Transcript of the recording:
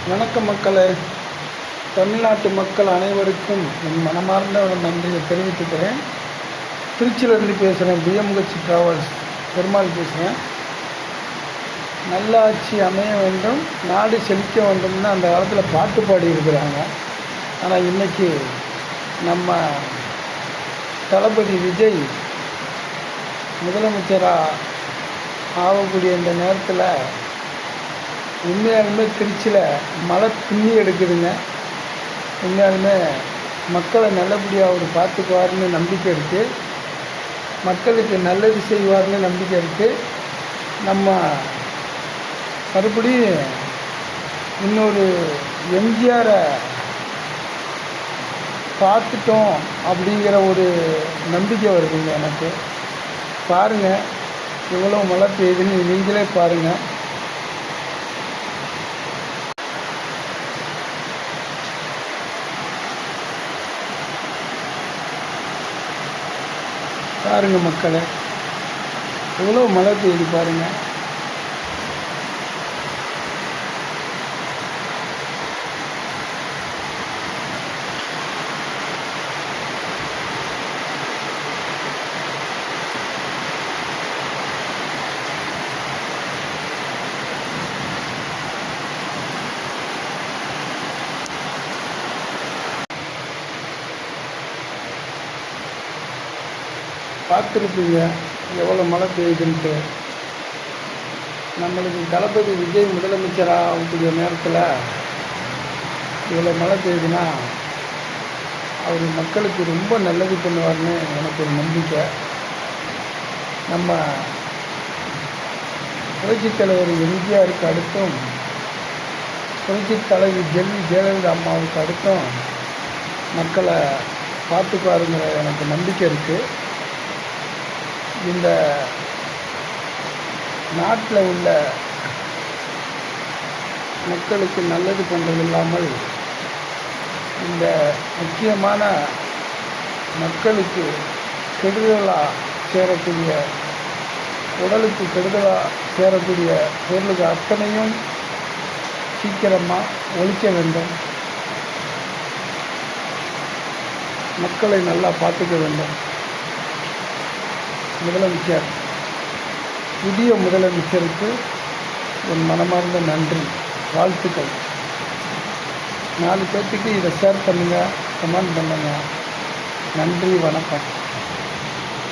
வணக்க மக்களே, தமிழ்நாட்டு மக்கள் அனைவருக்கும் என் மனமார்ந்த ஒரு நன்றியை தெரிவித்துக்கிறேன். திருச்சியிலேருந்து பேசுகிறேன். பிஎம்ஹெச் ட்ராவல்ஸ் பெருமாள் பேசுகிறேன். நல்ல ஆட்சி அமைய வேண்டும், நாடு செழிக்க வேண்டும்னு அந்த காலத்தில் பாட்டு பாடி இருக்கிறாங்க. ஆனால் இன்றைக்கி நம்ம தளபதி விஜய் முதலமைச்சராக ஆகக்கூடிய இந்த நேரத்தில் உண்மையாலுமே திருச்சியில் மழை பின்னி எடுக்குதுங்க. உண்மையாலுமே மக்களை நல்லபடியாக அவர் பார்த்துக்குவார்னு நம்பிக்கை இருக்குது. மக்களுக்கு நல்லது செய்வார்னு நம்பிக்கை இருக்குது. நம்ம மறுபடியும் இன்னொரு எம்ஜிஆரை பார்த்துட்டோம் அப்படிங்கிற ஒரு நம்பிக்கை வருதுங்க எனக்கு. பாருங்கள் எவ்வளோ மழை பெய்யுதுன்னு நீங்களே பாருங்கள். பாருங்கள் மக்களே, எவ்வளோ மழை பெய்யுது பாருங்கள். பார்த்துருப்பீங்க எவ்வளோ மழை பெய்யுதுன்ட்டு. நம்மளுக்கு தளபதி விஜய் முதலமைச்சராக ஆகக்கூடிய நேரத்தில் இவ்வளோ மழை பெய்யுதுன்னா அவர் மக்களுக்கு ரொம்ப நல்லது பண்ணுவார்னு எனக்கு ஒரு நம்பிக்கை. நம்ம புரட்சித் தலைவர் எம்ஜிஆருக்கு அடுத்தும் புரட்சித் தலைவி ஜெயலலிதா அம்மாவுக்கு அடுத்தும் மக்களை பார்த்துக்குவாருங்கிற எனக்கு நம்பிக்கை இருக்குது. இந்த நாட்டில் உள்ள மக்களுக்கு நல்லது பண்ணுறது இல்லாமல் இந்த முக்கியமான மக்களுக்கு கெடுதலாக சேரக்கூடிய, உடலுக்கு கெடுதலாக சேரக்கூடிய பொருளுக்கு அத்தனையும் சீக்கிரமாக ஒழிக்க வேண்டும். மக்களை நல்லா பார்த்துக்க வேண்டும். முதலமைச்சர், புதிய முதலமைச்சருக்கு என் மனமார்ந்த நன்றி, வாழ்த்துக்கள். 4 பேர்த்துக்கு இதை ஷேர் பண்ணுங்கள், கமெண்ட் பண்ணுங்கள். நன்றி, வணக்கம்.